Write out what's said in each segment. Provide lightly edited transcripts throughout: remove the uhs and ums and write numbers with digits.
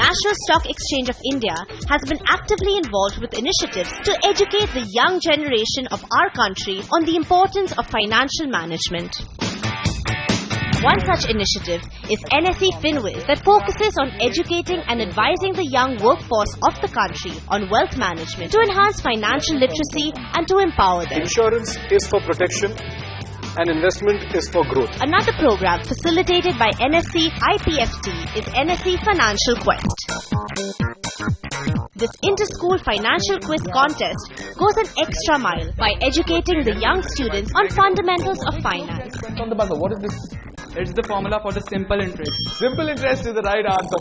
National Stock Exchange of India has been actively involved with initiatives to educate the young generation of our country on the importance of financial management. One such initiative is NSE FinWiz that focuses on educating and advising the young workforce of the country on wealth management to enhance financial literacy and to empower them. Insurance is for protection and investment is for growth. Another program facilitated by NSE IPFT is NSE Financial Quest. This inter-school financial quiz contest goes an extra mile by educating the young students on fundamentals of finance. On the buzzer, what is this? It's the formula for the simple interest. Simple interest is the right answer.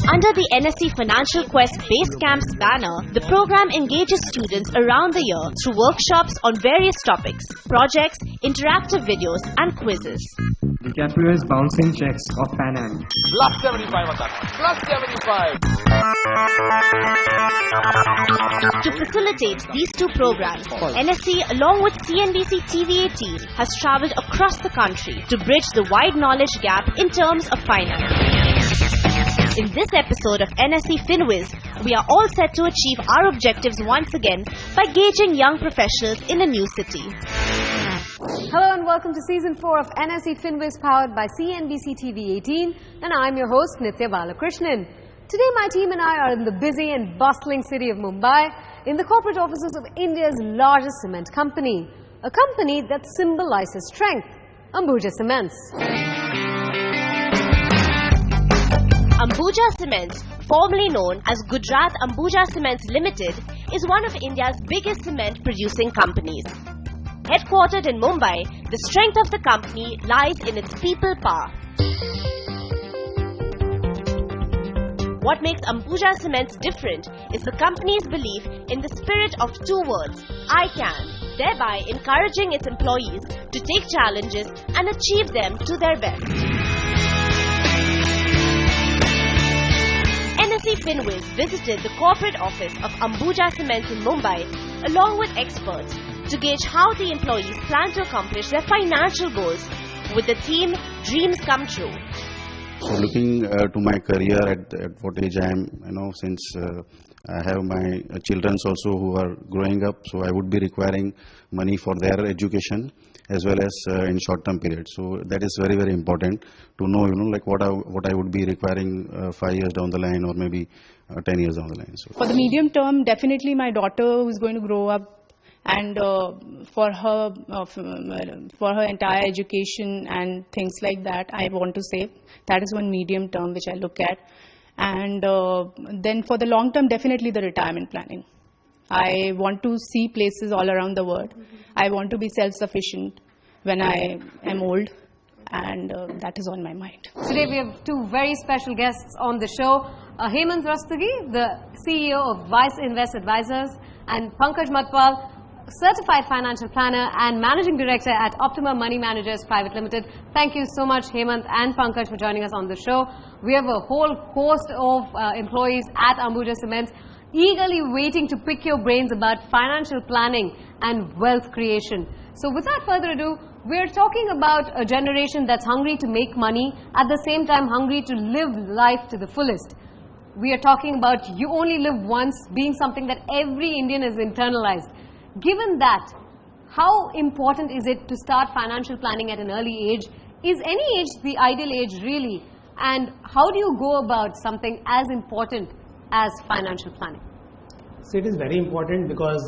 Under the NSE Financial Quest Base Camps banner, the program engages students around the year through workshops on various topics, projects, interactive videos and quizzes. DiCaprio is bouncing checks of Pan Am. Plus 75 on that one. Plus 75. To facilitate these two programs, NSE along with CNBC TV18 has travelled across the country to bridge the wide knowledge gap in terms of finance. In this episode of NSE FinWiz, we are all set to achieve our objectives once again by gauging young professionals in a new city. Hello and welcome to Season 4 of NSE FinWiz powered by CNBC TV18 and I'm your host Nithya Balakrishnan. Today my team and I are in the busy and bustling city of Mumbai in the corporate offices of India's largest cement company, a company that symbolizes strength, Ambuja Cements. Ambuja Cements, formerly known as Gujarat Ambuja Cements Limited, is one of India's biggest cement producing companies. Headquartered in Mumbai, the strength of the company lies in its people power. What makes Ambuja Cements different is the company's belief in the spirit of two words, I can, thereby encouraging its employees to take challenges and achieve them to their best. NSE FinWiz visited the corporate office of Ambuja Cements in Mumbai along with experts to gauge how the employees plan to accomplish their financial goals with the theme Dreams Come True. So looking to my career at what age I am, since I have my children also who are growing up, so I would be requiring money for their education as well as in short-term period. So that is very, very important to know, like what I would be requiring 5 years down the line or maybe 10 years down the line. So for the medium term, definitely my daughter who's going to grow up and for her entire education and things like that, I want to save. That is one medium term which I look at. And then for the long term, definitely the retirement planning. I want to see places all around the world. I want to be self-sufficient when I am old, and that is on my mind. Today we have two very special guests on the show. Hemant Rastagi, the CEO of Vice Invest Advisors, and Pankaj Matwal, Certified Financial Planner and Managing Director at Optima Money Managers Private Limited. Thank you so much, Hemant and Pankaj, for joining us on the show. We have a whole host of employees at Ambuja Cements eagerly waiting to pick your brains about financial planning and wealth creation. So without further ado, we're talking about a generation that's hungry to make money, at the same time hungry to live life to the fullest. We are talking about you only live once being something that every Indian has internalized. Given that, how important is it to start financial planning at an early age? Is any age the ideal age really? And how do you go about something as important as financial planning? So it is very important because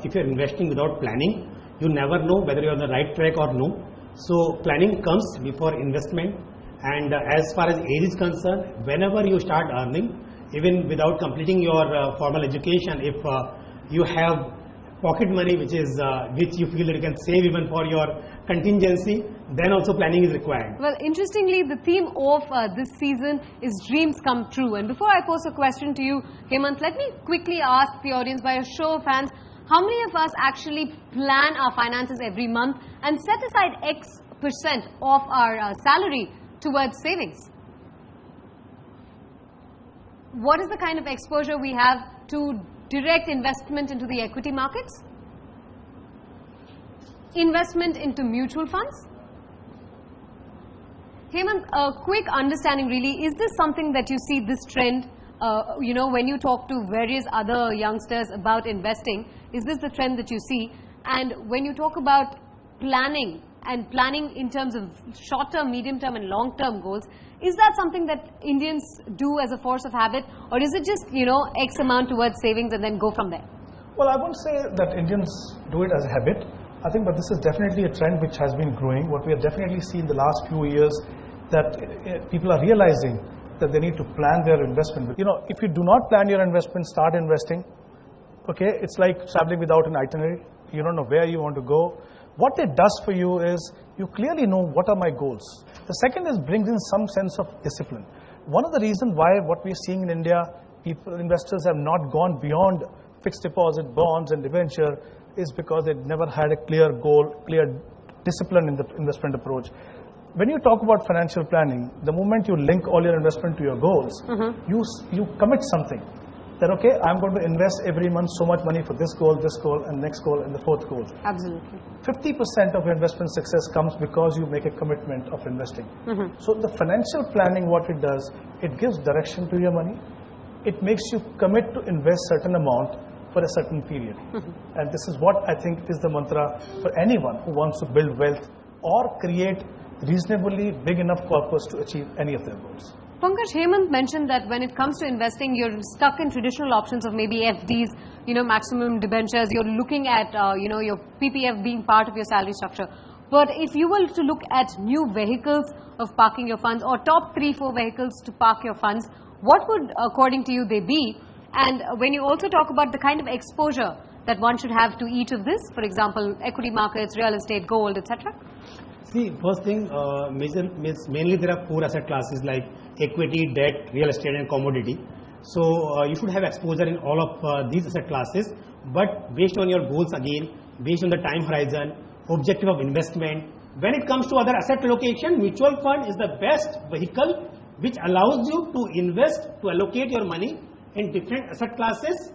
if you're investing without planning, you never know whether you're on the right track or no. So planning comes before investment, and as far as age is concerned, whenever you start earning, even without completing your formal education, if you have pocket money which you feel that you can save even for your contingency, then also planning is required. Well, interestingly, the theme of this season is dreams come true. And before I pose a question to you, Hemant, let me quickly ask the audience by a show of hands, how many of us actually plan our finances every month and set aside X% of our salary towards savings? What is the kind of exposure we have to direct investment into the equity markets? Investment into mutual funds? Hemant, a quick understanding really, is this something that you see this trend when you talk to various other youngsters about investing, is this the trend that you see? And when you talk about planning and planning in terms of short-term, medium-term and long-term goals, is that something that Indians do as a force of habit, or is it just, X amount towards savings and then go from there? Well, I won't say that Indians do it as a habit. I think, but this is definitely a trend which has been growing. What we have definitely seen in the last few years, that people are realizing that they need to plan their investment. If you do not plan your investment, start investing, okay, it's like traveling without an itinerary. You don't know where you want to go. What it does for you is, you clearly know what are my goals. The second is brings in some sense of discipline. One of the reasons why what we're seeing in India, investors have not gone beyond fixed deposit, bonds and debenture is because they never had a clear goal, clear discipline in the investment approach. When you talk about financial planning, the moment you link all your investment to your goals, you commit something. That, okay, I'm going to invest every month so much money for this goal, and next goal, and the fourth goal. Absolutely. 50% of your investment success comes because you make a commitment of investing. So the financial planning, what it does, it gives direction to your money. It makes you commit to invest certain amount for a certain period. And this is what I think is the mantra for anyone who wants to build wealth or create reasonably big enough corpus to achieve any of their goals. Pankaj, Hemant mentioned that when it comes to investing, you're stuck in traditional options of maybe FDs, maximum debentures. You're looking at, your PPF being part of your salary structure. But if you were to look at new vehicles of parking your funds, or top 3-4 vehicles to park your funds, what would, according to you, they be? And when you also talk about the kind of exposure that one should have to each of this, for example, equity markets, real estate, gold, etc.? See, first thing, mainly there are 4 asset classes like equity, debt, real estate and commodity. So you should have exposure in all of these asset classes, but based on your goals again, based on the time horizon, objective of investment. When it comes to other asset allocation, mutual fund is the best vehicle which allows you to invest, to allocate your money in different asset classes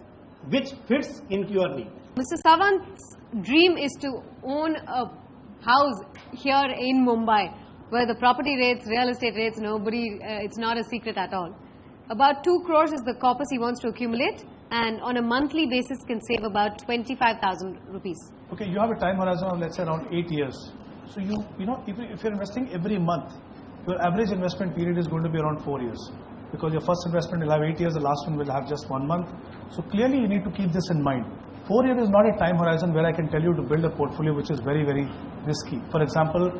which fits into your need. Mr. Sawant's dream is to own a house here in Mumbai, where the property rates, real estate rates, it's not a secret at all. About 2 crores is the corpus he wants to accumulate, and on a monthly basis can save about 25,000 rupees. Okay, you have a time horizon of, let's say, around 8 years. So if you're investing every month, your average investment period is going to be around 4 years. Because your first investment will have 8 years, the last one will have just 1 month. So clearly you need to keep this in mind. 4 years is not a time horizon where I can tell you to build a portfolio which is very, very risky. For example,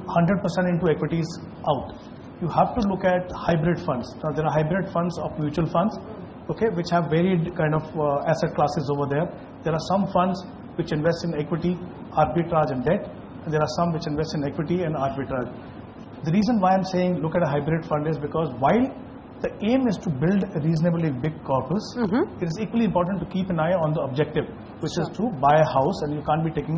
100% into equities out. You have to look at hybrid funds. Now there are hybrid funds of mutual funds, okay, which have varied kind of asset classes over there. There are some funds which invest in equity, arbitrage and debt. And there are some which invest in equity and arbitrage. The reason why I'm saying look at a hybrid fund is because while the aim is to build a reasonably big corpus, it is equally important to keep an eye on the objective, which is to buy a house, and you can't be taking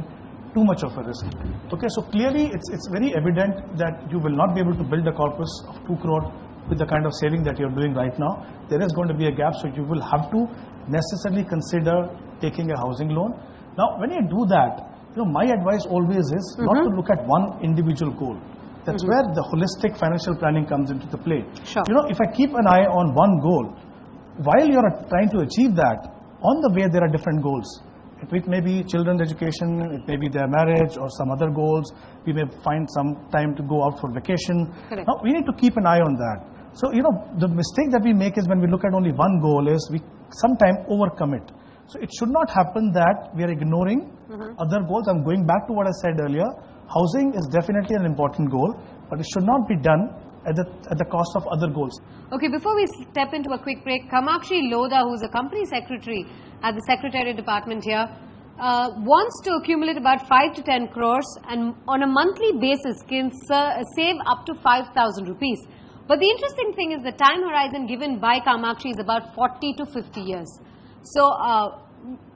too much of a risk. Okay, so clearly it's very evident that you will not be able to build a corpus of 2 crore with the kind of saving that you're doing right now. There is going to be a gap, so you will have to necessarily consider taking a housing loan. Now, when you do that, my advice always is not to look at one individual goal. That's where the holistic financial planning comes into the play. Sure. If I keep an eye on one goal, while you're trying to achieve that, on the way there are different goals. It may be children's education, it may be their marriage or some other goals. We may find some time to go out for vacation. Correct. Now, we need to keep an eye on that. So, the mistake that we make is when we look at only one goal is we sometimes overcommit. So, it should not happen that we are ignoring other goals. I'm going back to what I said earlier. Housing is definitely an important goal, but it should not be done at the cost of other goals. Okay, before we step into a quick break, Kamakshi Lodha, who's a company secretary at the Secretariat Department here, wants to accumulate about 5 to 10 crores and on a monthly basis can save up to 5,000 rupees. But the interesting thing is the time horizon given by Kamakshi is about 40 to 50 years. So,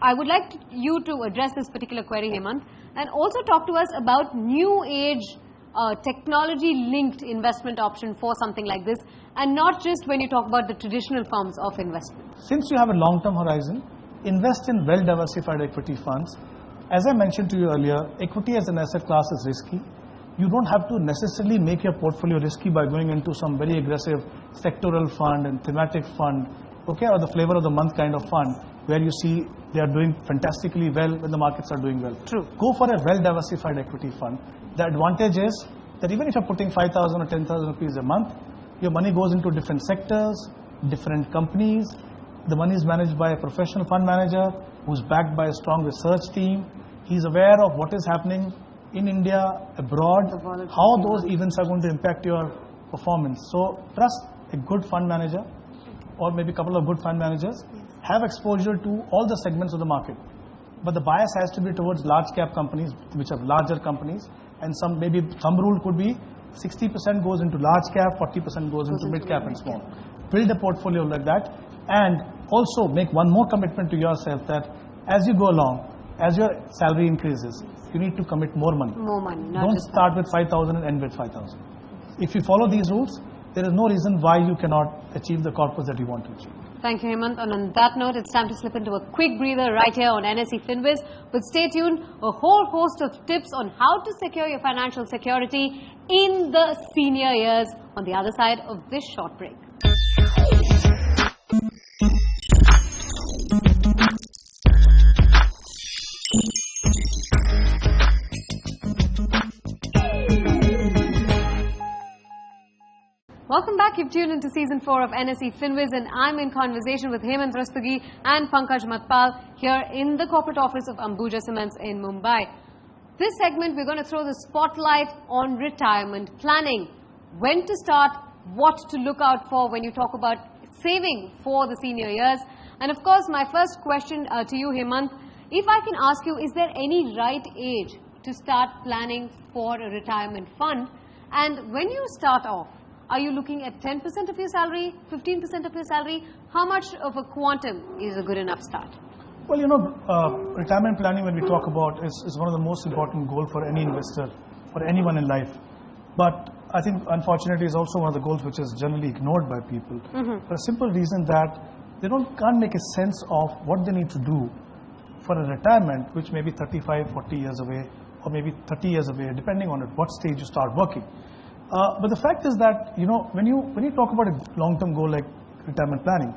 I would like you to address this particular query, Hemant, and also talk to us about new age technology-linked investment option for something like this, and not just when you talk about the traditional forms of investment. Since you have a long-term horizon, invest in well-diversified equity funds. As I mentioned to you earlier, equity as an asset class is risky. You don't have to necessarily make your portfolio risky by going into some very aggressive sectoral fund and thematic fund okay, or the flavor of the month kind of fund, where you see they are doing fantastically well when the markets are doing well. True. Go for a well-diversified equity fund. The advantage is that even if you're putting 5,000 or 10,000 rupees a month, your money goes into different sectors, different companies. The money is managed by a professional fund manager who's backed by a strong research team. He's aware of what is happening in India, abroad, how those events are going to impact your performance. So trust a good fund manager, or maybe a couple of good fund managers. Have exposure to all the segments of the market. But the bias has to be towards large cap companies, which are larger companies, and maybe some rule could be 60% goes into large cap, 40% goes into mid cap and small. Build a portfolio like that, and also make one more commitment to yourself that as you go along, as your salary increases, you need to commit more money. More money. Don't start with 5,000 and end with 5,000. If you follow these rules, there is no reason why you cannot achieve the corpus that you want to achieve. Thank you, Hemant. And on that note, it's time to slip into a quick breather right here on NSE FinWiz. But stay tuned, a whole host of tips on how to secure your financial security in the senior years on the other side of this short break. Welcome back. You've tuned into Season 4 of NSE FinWiz, and I'm in conversation with Hemant Rustagi and Pankaj Matpal here in the corporate office of Ambuja Cements in Mumbai. This segment, we're going to throw the spotlight on retirement planning. When to start, what to look out for when you talk about saving for the senior years. And of course, my first question to you, Hemant, if I can ask you, is there any right age to start planning for a retirement fund? And when you start off, are you looking at 10% of your salary, 15% of your salary? How much of a quantum is a good enough start? Well, retirement planning, when we talk about, is one of the most important goals for any investor, for anyone in life. But I think, unfortunately, it's also one of the goals which is generally ignored by people. For a simple reason that they can't make a sense of what they need to do for a retirement, which may be 35, 40 years away, or maybe 30 years away, depending on at what stage you start working. But the fact is that, when you talk about a long-term goal like retirement planning,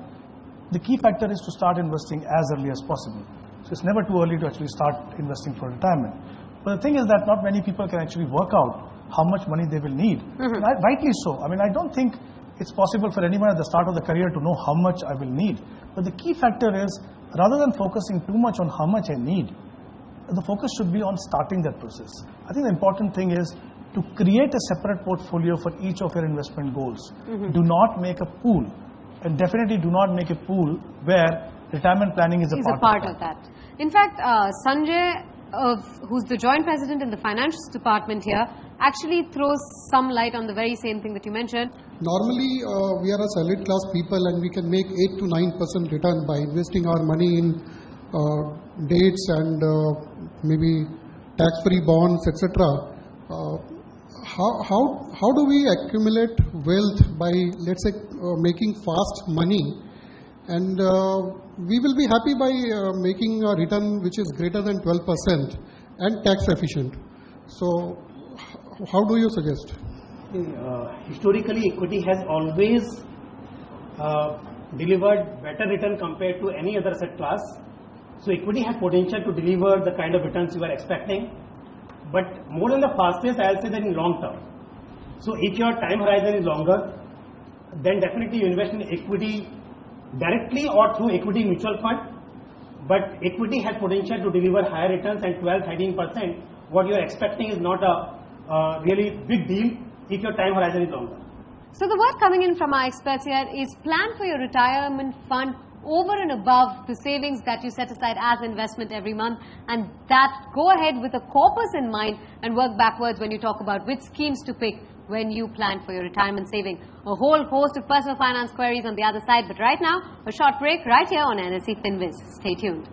the key factor is to start investing as early as possible. So it's never too early to actually start investing for retirement. But the thing is that not many people can actually work out how much money they will need. Rightly so. I mean, I don't think it's possible for anyone at the start of the career to know how much I will need. But the key factor is, rather than focusing too much on how much I need, the focus should be on starting that process. I think the important thing is to create a separate portfolio for each of your investment goals. Do not make a pool, and definitely do not make a pool where retirement planning is a part of that. In fact, Sanjay, who's the joint president in the finance department here, actually throws some light on the very same thing that you mentioned. Normally, we are a salaried class people, and we can make 8 to 9% return by investing our money in dates and maybe tax-free bonds, etc. How do we accumulate wealth by, let's say, making fast money, and we will be happy by making a return which is greater than 12% and tax efficient. So how do you suggest? Historically, equity has always delivered better return compared to any other asset class. So equity has potential to deliver the kind of returns you are expecting. But more than the fastest, I'll say that in long term. So if your time horizon is longer, then definitely you invest in equity directly or through equity mutual fund. But equity has potential to deliver higher returns, and 12-13%, what you are expecting is not a really big deal if your time horizon is longer. So the word coming in from our experts here is plan for your retirement fund over and above the savings that you set aside as investment every month, and that go ahead with a corpus in mind and work backwards when you talk about which schemes to pick when you plan for your retirement saving. A whole host of personal finance queries on the other side, but right now, a short break right here on NSE FinWiz. Stay tuned.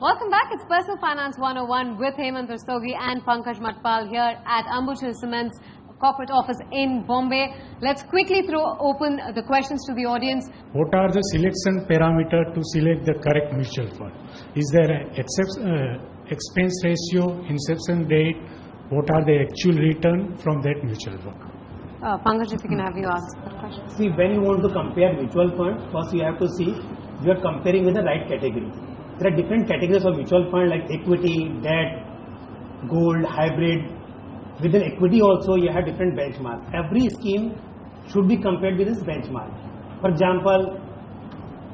Welcome back. It's Personal Finance 101 with Hemant Rustagi and Pankaj Matpal here at Ambuja Cements. corporate office in Bombay. Let's quickly throw open the questions to the audience. What are the selection parameters to select the correct mutual fund? Is there an expense ratio, inception date? What are the actual return from that mutual fund? Pankaj, if you can have you answer that question. See, when you want to compare mutual funds, first you have to see you are comparing with the right category. There are different categories of mutual fund like equity, debt, gold, hybrid. Within equity also you have different benchmarks. Every scheme should be compared with this benchmark. For example,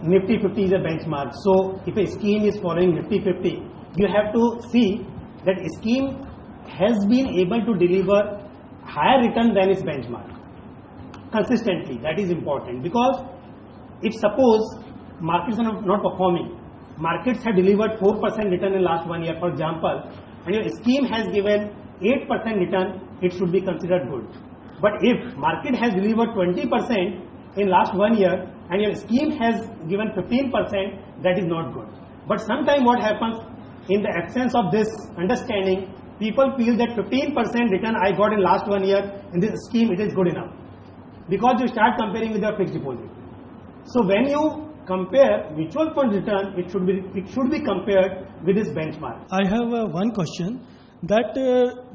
Nifty 50 is a benchmark. So if a scheme is following Nifty 50, you have to see that a scheme has been able to deliver higher return than its benchmark consistently. That is important, because if suppose markets are not performing, markets have delivered 4% return in last 1 year, for example, and your scheme has given 8% return, it should be considered good. But if market has delivered 20% in last 1 year and your scheme has given 15%, that is not good. But sometimes what happens, in the absence of this understanding, people feel that 15% return I got in last 1 year in this scheme, it is good enough, because you start comparing with your fixed deposit. So when you compare mutual fund return, it should be compared with this benchmark. I have one question, that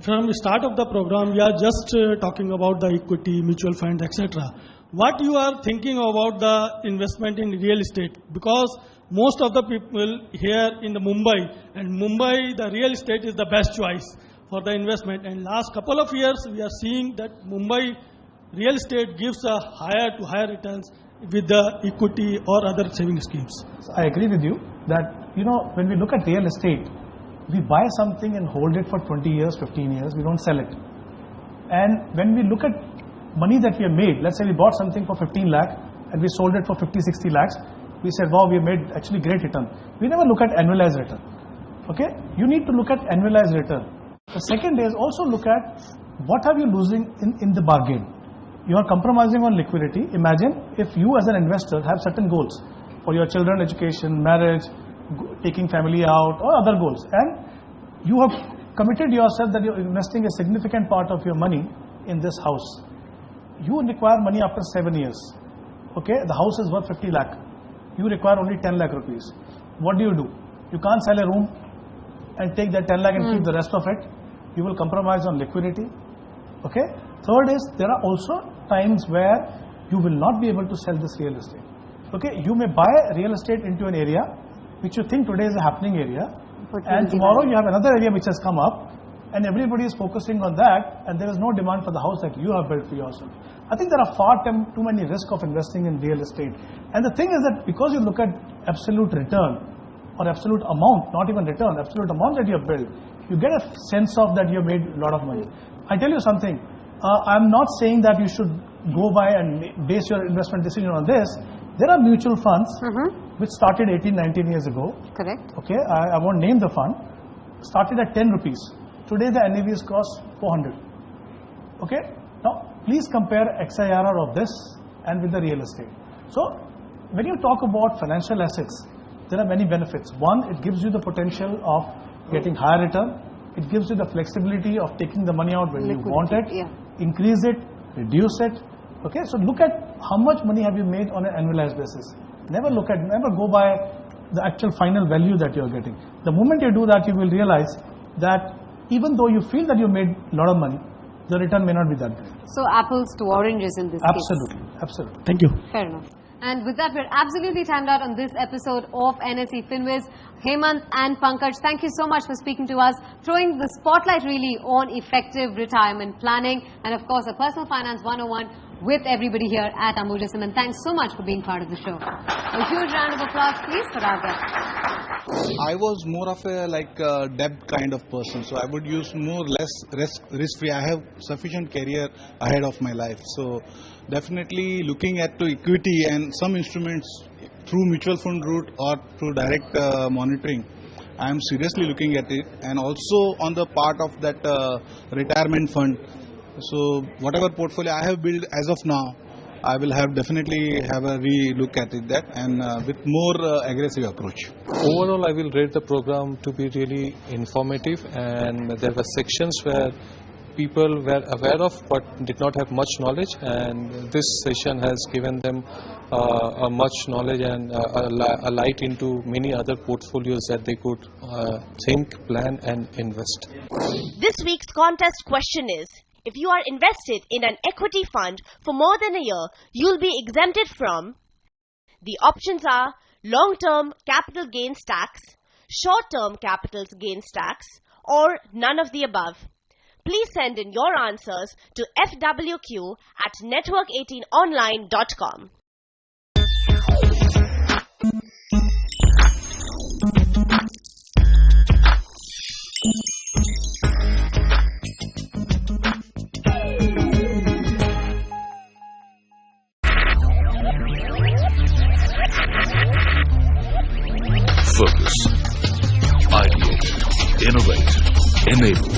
from the start of the program we are just talking about the equity, mutual fund, etc. What you are thinking about the investment in real estate? Because most of the people here in the Mumbai, and Mumbai the real estate is the best choice for the investment, and last couple of years we are seeing that Mumbai real estate gives a higher to higher returns with the equity or other saving schemes. So I agree with you that, when we look at real estate, we buy something and hold it for 20 years, 15 years, we don't sell it. And when we look at money that we have made, let's say we bought something for 15 lakh and we sold it for 50, 60 lakhs, we said, wow, we made actually great return. We never look at annualized return. Okay? You need to look at annualized return. The second is also look at what are you losing in the bargain. You are compromising on liquidity. Imagine if you as an investor have certain goals for your children education, marriage, taking family out, or other goals, and you have committed yourself that you're investing a significant part of your money in this house. You require money after 7 years. Okay, the house is worth 50 lakh. You require only 10 lakh rupees. What do? You can't sell a room and take that 10 lakh and keep the rest of it. You will compromise on liquidity. Okay. Third is, there are also times where you will not be able to sell this real estate. Okay, you may buy real estate into an area which you think today is a happening area, and tomorrow you have another area which has come up, and everybody is focusing on that, and there is no demand for the house that you have built for yourself. I think there are far too many risks of investing in real estate. And the thing is that because you look at absolute return or absolute amount, not even return, absolute amount that you have built, you get a sense of that you have made a lot of money. I tell you something, I'm not saying that you should go by and base your investment decision on this. There are mutual funds which started 18, 19 years ago. Correct. Okay, I won't name the fund. Started at 10 rupees. Today the NAV is crossed 400. Okay, now please compare XIRR of this and with the real estate. So when you talk about financial assets, there are many benefits. One, it gives you the potential of getting higher return. It gives you the flexibility of taking the money out when you want it, increase it, reduce it. Okay, so look at how much money have you made on an annualized basis. Never go by the actual final value that you are getting. The moment you do that, you will realize that even though you feel that you made a lot of money, the return may not be that great. So apples to oranges in this case. Absolutely. Thank you. Fair enough. And with that, we're absolutely timed out on this episode of NSE FinWiz. Hemant and Pankaj, thank you so much for speaking to us, throwing the spotlight really on effective retirement planning, and of course, a personal finance 101 with everybody here at Ambuja. And thanks so much for being part of the show. A huge round of applause, please, for our guests. I was more of a debt kind of person, so I would use less risk-free. I have sufficient career ahead of my life, so definitely looking at to equity and some instruments through mutual fund route or through direct monitoring. I am seriously looking at it, and also on the part of that retirement fund. So whatever portfolio I have built as of now, I will definitely have a re-look at it and with more aggressive approach. Overall, I will rate the program to be really informative, and there were sections where people were aware of but did not have much knowledge, and this session has given them a much knowledge and a light into many other portfolios that they could think, plan and invest. This week's contest question is, if you are invested in an equity fund for more than a year, you'll be exempted from. The options are long-term capital gains tax, short-term capital gains tax, or none of the above. Please send in your answers to fwq@network18online.com. Focus, ideate, innovate, enable.